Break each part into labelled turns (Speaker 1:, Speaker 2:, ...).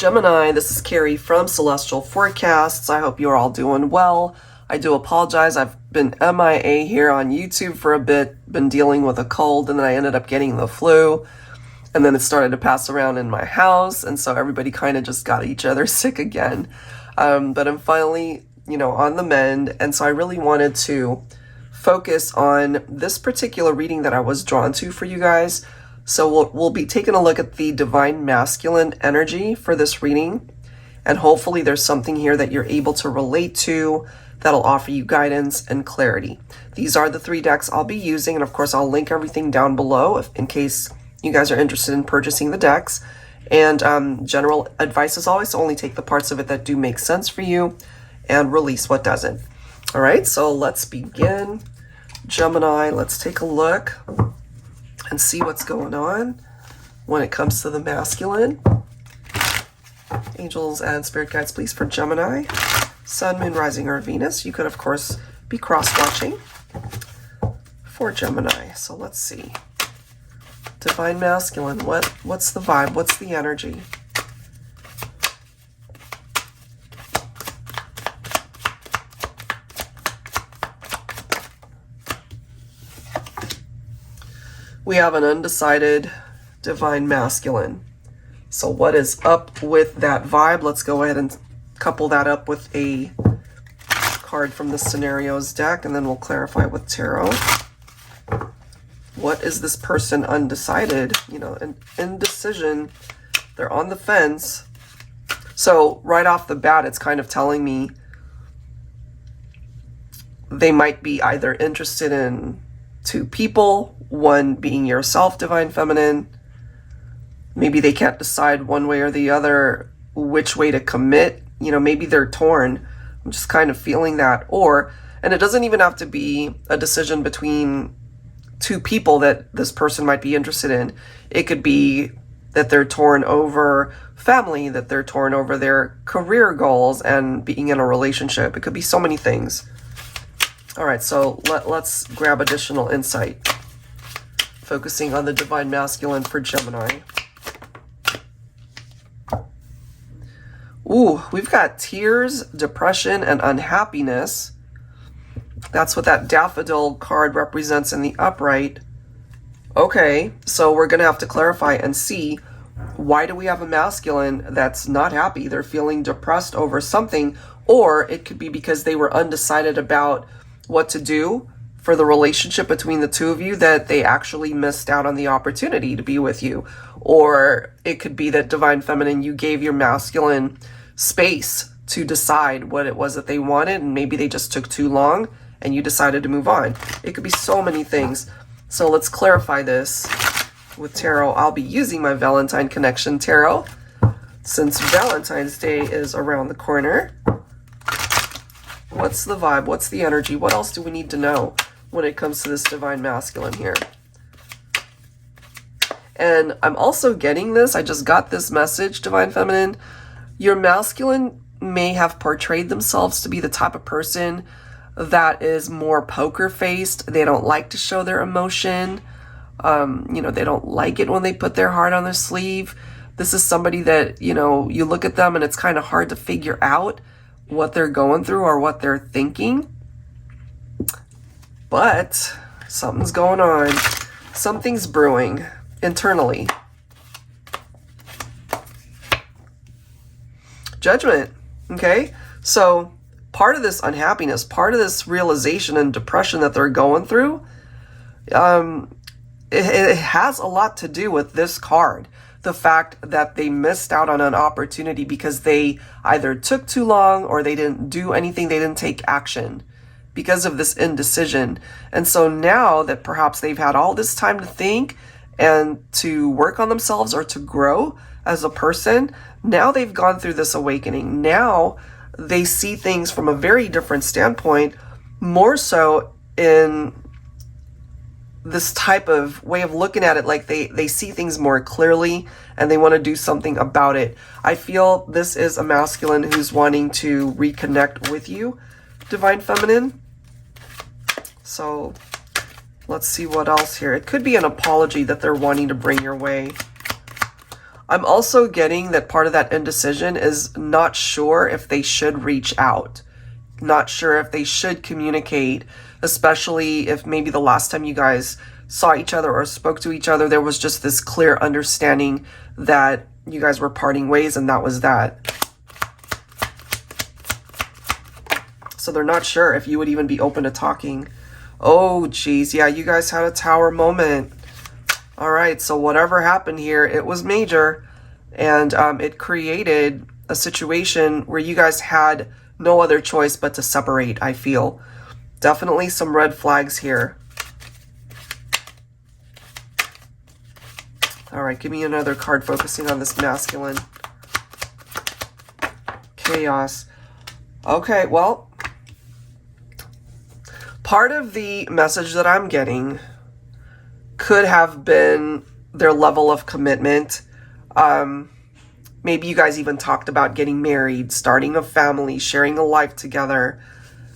Speaker 1: Gemini, this is Carrie from Celestial Forecasts. I hope you're all doing well. I do apologize. I've been MIA here on YouTube for a bit, been dealing with a cold, and then I ended up getting the flu. And then it started to pass around in my house, and so everybody kind of just got each other sick again. But I'm finally, on the mend, and so I really wanted to focus on this particular reading that I was drawn to for you guys. So we'll be taking a look at the Divine Masculine energy for this reading, and hopefully there's something here that you're able to relate to that'll offer you guidance and clarity. These are the 3 decks I'll be using, and of course I'll link everything down below in case you guys are interested in purchasing the decks. And general advice as always, so only take the parts of it that do make sense for you and release what doesn't. All right, so let's begin. Gemini, let's take a look and see what's going on when it comes to the masculine. Angels and spirit guides, please, for Gemini. Sun, Moon, Rising, or Venus. You could, of course, be cross-watching for Gemini. So let's see. Divine Masculine, what's the vibe? What's the energy? We have an undecided Divine Masculine. So what is up with that vibe? Let's go ahead and couple that up with a card from the Scenarios deck, and then we'll clarify with Tarot. What is this person undecided? An indecision. They're on the fence. So right off the bat, it's kind of telling me they might be either interested in 2 people, one being yourself, Divine Feminine. Maybe they can't decide one way or the other which way to commit. Maybe they're torn. I'm just kind of feeling that. And it doesn't even have to be a decision between 2 people that this person might be interested in. It could be that they're torn over family, that they're torn over their career goals and being in a relationship. It could be so many things. All right, so let's grab additional insight. Focusing on the Divine Masculine for Gemini. Ooh, we've got tears, depression, and unhappiness. That's what that daffodil card represents in the upright. Okay, so we're going to have to clarify and see, why do we have a masculine that's not happy? They're feeling depressed over something, or it could be because they were undecided about what to do for the relationship between the 2 of you, that they actually missed out on the opportunity to be with you. Or it could be that Divine Feminine, you gave your masculine space to decide what it was that they wanted, and maybe they just took too long and you decided to move on. It could be so many things. So let's clarify this with Tarot. I'll be using my Valentine Connection Tarot since Valentine's Day is around the corner. What's the vibe? What's the energy? What else do we need to know when it comes to this Divine Masculine here? And I'm also getting this. I just got this message, Divine Feminine. Your masculine may have portrayed themselves to be the type of person that is more poker-faced. They don't like to show their emotion. They don't like it when they put their heart on their sleeve. This is somebody that, you look at them and it's kind of hard to figure out what they're going through or what they're thinking. But something's going on. Something's brewing internally. Judgment. Okay? So part of this unhappiness, part of this realization and depression that they're going through, it has a lot to do with this card. The fact that they missed out on an opportunity because they either took too long or they didn't do anything, they didn't take action because of this indecision. And so now that perhaps they've had all this time to think and to work on themselves or to grow as a person, now they've gone through this awakening. Now they see things from a very different standpoint, more so in this type of way of looking at it, like they see things more clearly and they want to do something about it. I feel this is a masculine who's wanting to reconnect with you, Divine Feminine. So let's see what else here. It could be an apology that they're wanting to bring your way. I'm also getting that part of that indecision is not sure if they should reach out, not sure if they should communicate, especially if maybe the last time you guys saw each other or spoke to each other, there was just this clear understanding that you guys were parting ways, and that was that. So they're not sure if you would even be open to talking. Oh, geez. Yeah, you guys had a Tower moment. All right, so whatever happened here, it was major, and it created a situation where you guys had no other choice but to separate, I feel. Definitely some red flags here. All right, give me another card focusing on this masculine. Chaos. Okay, well, part of the message that I'm getting could have been their level of commitment. Maybe you guys even talked about getting married, starting a family, sharing a life together,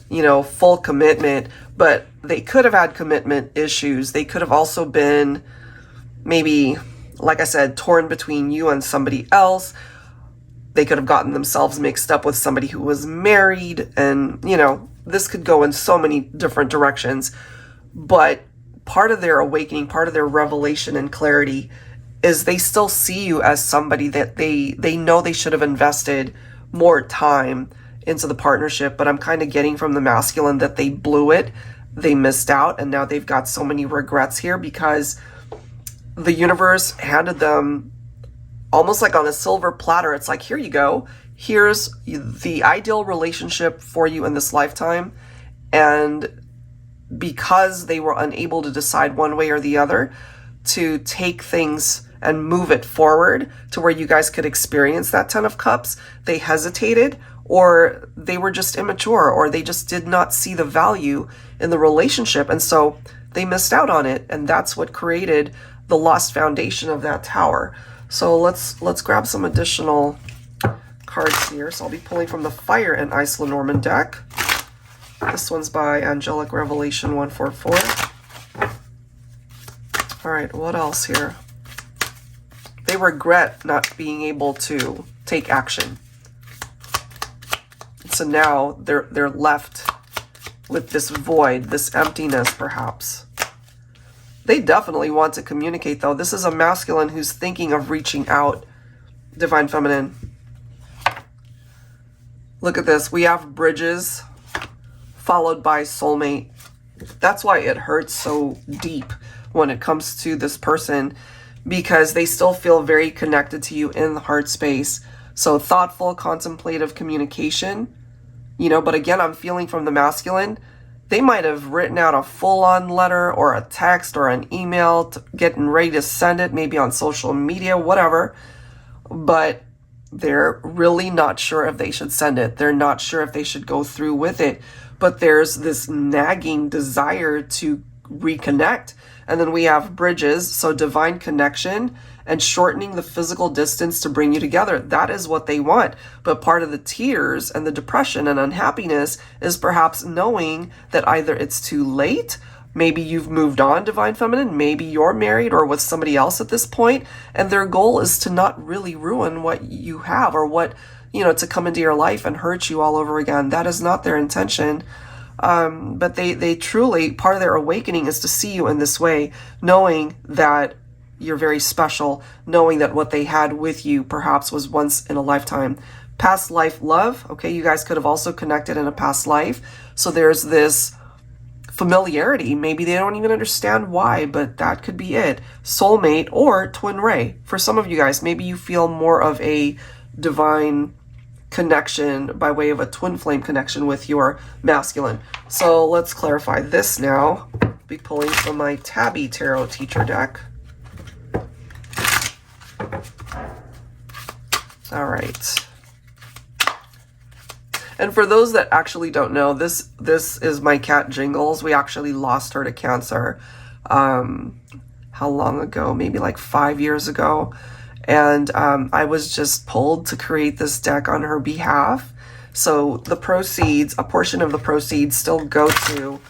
Speaker 1: you know, full commitment. But they could have had commitment issues. They could have also been maybe, like I said, torn between you and somebody else. They could have gotten themselves mixed up with somebody who was married. And, you know, this could go in so many different directions. But part of their awakening, part of their revelation and clarity is they still see you as somebody that they know they should have invested more time into the partnership. But I'm kind of getting from the masculine that they blew it, they missed out, and now they've got so many regrets here because the universe handed them almost like on a silver platter. It's like, here you go. Here's the ideal relationship for you in this lifetime. And because they were unable to decide one way or the other to take things and move it forward to where you guys could experience that 10 of Cups, they hesitated, or they were just immature, or they just did not see the value in the relationship. And so they missed out on it. And that's what created the lost foundation of that Tower. So let's grab some additional cards here. So I'll be pulling from the Fire and Ice Lenormand deck. This one's by Angelic Revelation 144. All right, what else here? They regret not being able to take action. So now they're left with this void, this emptiness perhaps. They definitely want to communicate though. This is a masculine who's thinking of reaching out. Divine Feminine. Look at this. We have Bridges followed by Soulmate. That's why it hurts so deep when it comes to this person, because they still feel very connected to you in the heart space. So thoughtful, contemplative communication, you know, but again, I'm feeling from the masculine, they might have written out a full-on letter or a text or an email, getting ready to send it, maybe on social media, whatever, but they're really not sure if they should send it. They're not sure if they should go through with it. But there's this nagging desire to reconnect. And then we have Bridges, so divine connection and shortening the physical distance to bring you together. That is what they want. But part of the tears and the depression and unhappiness is perhaps knowing that either it's too late, maybe you've moved on, Divine Feminine, maybe you're married or with somebody else at this point, and their goal is to not really ruin what you have, or what, you know, to come into your life and hurt you all over again. That is not their intention. But they truly, part of their awakening is to see you in this way, knowing that you're very special, knowing that what they had with you perhaps was once in a lifetime. Past life love. Okay, you guys could have also connected in a past life. So there's this familiarity. Maybe they don't even understand why, but that could be it. Soulmate or twin ray. For some of you guys, maybe you feel more of a divine connection by way of a twin flame connection with your masculine. So let's clarify this now. I'll be pulling from my Tabby Tarot Teacher deck. All right. And for those that actually don't know, this is my cat Jingles. We actually lost her to cancer. How long ago? Maybe like 5 years ago. And I was just pulled to create this deck on her behalf. So the proceeds, a portion of the proceeds still go to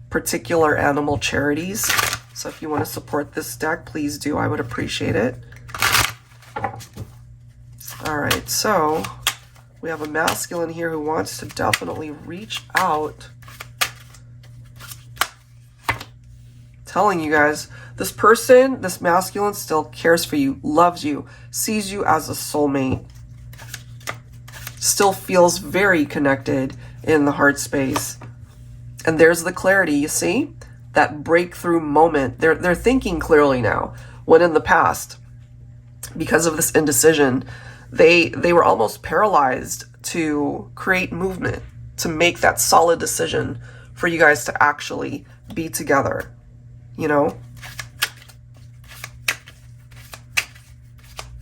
Speaker 1: particular animal charities. So if you want to support this deck, please do. I would appreciate it. All right, so we have a masculine here who wants to definitely reach out. Telling you guys, this person, this masculine, still cares for you, loves you, sees you as a soulmate, still feels very connected in the heart space. And there's the clarity, you see? That breakthrough moment. They're thinking clearly now, when in the past, because of this indecision, they were almost paralyzed to create movement, to make that solid decision for you guys to actually be together, you know?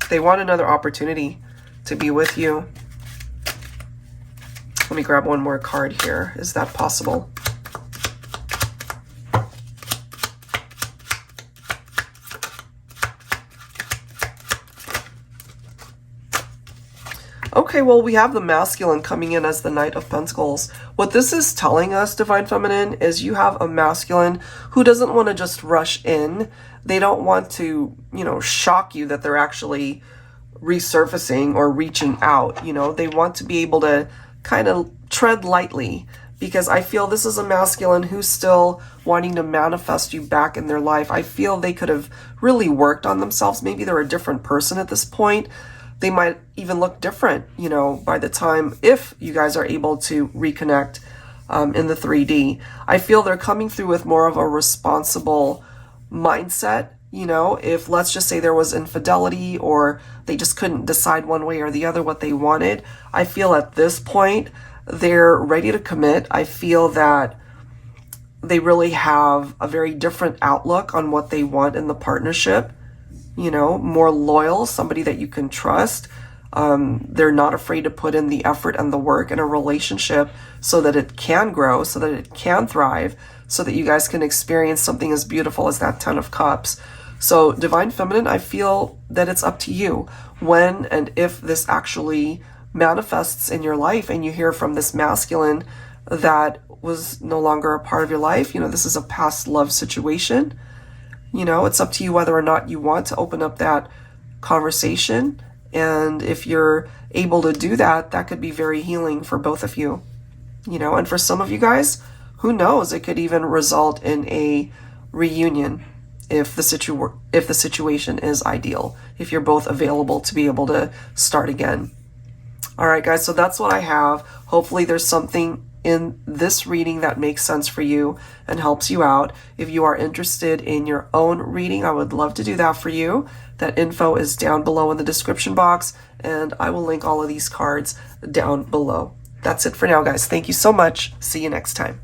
Speaker 1: They want another opportunity to be with you. Let me grab one more card here. Is that possible? Okay, well, we have the masculine coming in as the Knight of Pentacles. What this is telling us, Divine Feminine, is you have a masculine who doesn't want to just rush in. They don't want to, you know, shock you that they're actually resurfacing or reaching out. You know, they want to be able to kind of tread lightly, because I feel this is a masculine who's still wanting to manifest you back in their life. I feel they could have really worked on themselves. Maybe they're a different person at this point. They might even look different, you know, by the time, if you guys are able to reconnect in the 3D. I feel they're coming through with more of a responsible mindset. You know, if let's just say there was infidelity or they just couldn't decide one way or the other what they wanted, I feel at this point they're ready to commit. I feel that they really have a very different outlook on what they want in the partnership. You know, more loyal, somebody that you can trust. They're not afraid to put in the effort and the work in a relationship so that it can grow, so that it can thrive, so that you guys can experience something as beautiful as that 10 of Cups. So Divine Feminine, I feel that it's up to you when and if this actually manifests in your life and you hear from this masculine that was no longer a part of your life. You know, this is a past love situation. You know, it's up to you whether or not you want to open up that conversation. And if you're able to do that, that could be very healing for both of you. You know, and for some of you guys, who knows, it could even result in a reunion if the situation is ideal, if you're both available to be able to start again. All right, guys, so that's what I have. Hopefully there's something in this reading that makes sense for you and helps you out. If you are interested in your own reading, I would love to do that for you. That info is down below in the description box, and I will link all of these cards down below. That's it for now, guys. Thank you so much. See you next time.